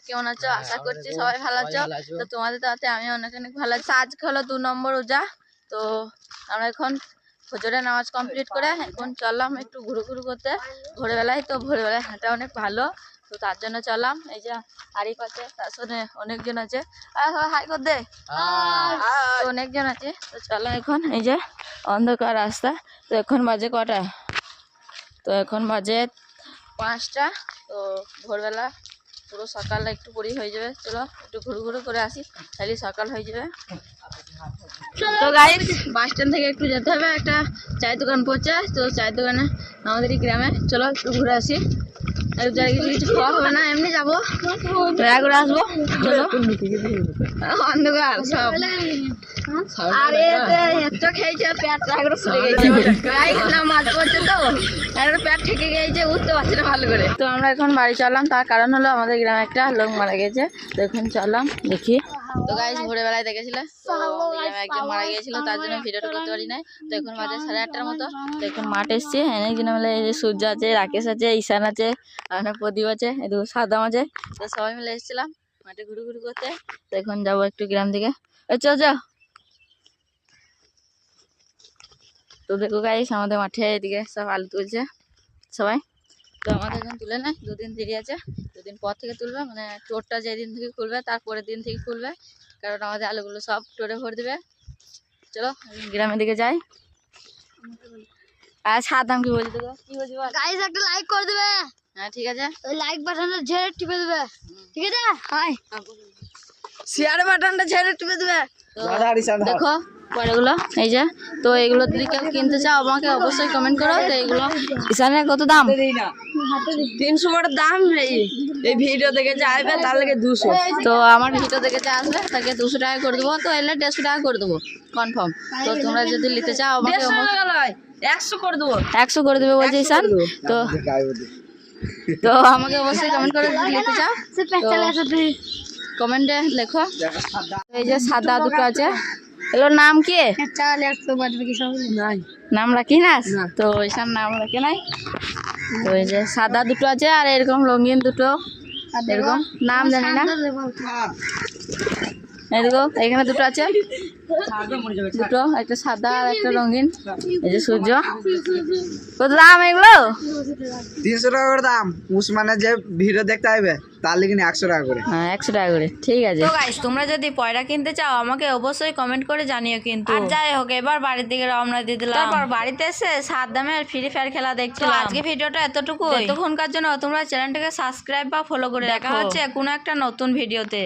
কেমন আছো? আশা করছি সবাই ভালো আছো। তো তোমাদের তাতে আমি অনেক অনেক ভালো আছি। আজকে হলো 2 নম্বর রোজা। তো আমরা এখন ফজরের নামাজ কমপ্লিট করে এখন চললাম একটু ঘুরু করতে। ভোরবেলায় হাঁটা অনেক ভালো, তো তার জন্য চললাম। এই যে আরিফ আছে, তার সাথে অনেকজন আছে। হাই কর দে। তো অনেকজন আছে, তো চলো এখন। এই যে অন্ধকার রাস্তা। তো এখন বাজে কটা? তো এখন বাজে 5টা। তো ভোরবেলা পুরো সকালটা একটু পরেই হয়ে যাবে। চলো একটু ঘুরু করে আসি, তাহলে সকাল হয়ে যাবে। তো গাইস, বাস স্ট্যান্ড থেকে একটু যেতে হবে, একটা চায়ের দোকান পড়ছে। তো চায়ের দোকানে আমাদেরই গ্রামে, চলো একটু ঘুরে আসি। কিছু খাওয়া হবে না, এমনি যাবো, ঘোরা করে আসবো। চলো, অন্ধকার সব। আর এত খেয়েছে, পেটটা একটু ফুলে গেছে। মাছ পড়ছে তো একটু পেট ঠেকে গিয়েছে, উঠতে পারছি না ভালো করে। তো আমরা এখন বাড়ি চললাম, তার কারণ হলো আমাদের গ্রামে একটা লোক মারা গেছে। তো এখন চললাম দেখি। তো গাইস, ভোরবেলায় দেখেছিলে তো গ্রামে একজন মারা গিয়েছিল, তার জন্য ভিডিওটা করতে পারি নাই। তো এখন বাজে 8:30টার মতো। তো এখন মাঠ এসছি, অনেকজন মিলে। এই যে সূর্য আছে, রাকেশ আছে, ঈশান আছে, আর প্রদীপ আছে, এদিকে সাদাম আছে। তো সবাই মিলে এসেছিলাম মাঠে ঘুরু করতে। তো এখন যাবো একটু গ্রাম দিকে। যাও। তো দেখো গাইস, আমাদের মাঠে এদিকে সব আলু তুলছে সবাই। তো আমাদের এখন তুলে নেয়, 2 দিন দেরি আছে। 2 দিন পর থেকে তুলবে, মানে টোরটা যেদিন থেকে খুলবে তারপরের দিন থেকে খুলবে, কারণ আমাদের আলুগুলো সব টোরে ভরে দেবে। চলো গ্রামের দিকে যাই। আর সাদাম কি বলছি তোকে? কি বলছি বল? গাইস, একটা লাইক করে দেবে। হ্যাঁ ঠিক আছে, ওই লাইক বাটনটা ঝেড়ে টিপে দেবে, ঠিক আছে? হাই, শেয়ার বাটনটা ছেড়ে টিপে দেবে। দেখো পরেগুলো, এই যে। তো এগুলো যদি কেউ কিনতে চাও আমাকে অবশ্যই কমেন্ট করো। তো এগুলো ঈশানের কত দাম? 300 টাকা দাম। এই ভিডিও দেখে যে আসবে তার লাগে 200। তো আমার ভিডিও দেখে যে আসবে তাকে 200 টাকা করে দেবো। তো এলে 150 টাকা করে দেবো কনফার্ম। তো তোমরা যদি নিতে চাও আমাকে 100 করে দেবো। 100 করে দেবে বলছে ঈশান। তো তো আমাকে অবশ্যই কমেন্ট করে যদি নিতে চাও কমেন্টে লেখো। এই যে সাদা দুটো আছে, এগুলোর নাম কি? নাম রাখি না তো, ওইসব নাম রাখে নাই। তো এই যে সাদা দুটো আছে, আর এরকম রঙিন দুটো, এরকম নাম জানি না। এরকম এখানে দুটো আছে, দুটো, একটা সাদা আর একটা রঙিন। এই যে সূর্য। কত দাম এগুলো? 300 টাকা করে দাম। উসমানের যে ভিডিও দেখতে আসবে তার লিখে 100 টাকা করে। হ্যাঁ, 100 টাকা করে, ঠিক আছে। তো গাইস, তোমরা যদি পয়রা কিনতে চাও আমাকে অবশ্যই কমেন্ট করে জানিও কিন্তু। আর যাই হোক, এবার বাড়ির দিকে রওনা দিয়ে দিলাম। তারপর বাড়িতে এসে সাদ্দামের ফ্রি ফায়ার খেলা দেখছিলাম। আজকে ভিডিওটা এতটুকু। এতক্ষণকার জন্য তোমরা চ্যানেলটাকে সাবস্ক্রাইব বা ফলো করে দেখা হচ্ছে কোনো একটা নতুন ভিডিওতে।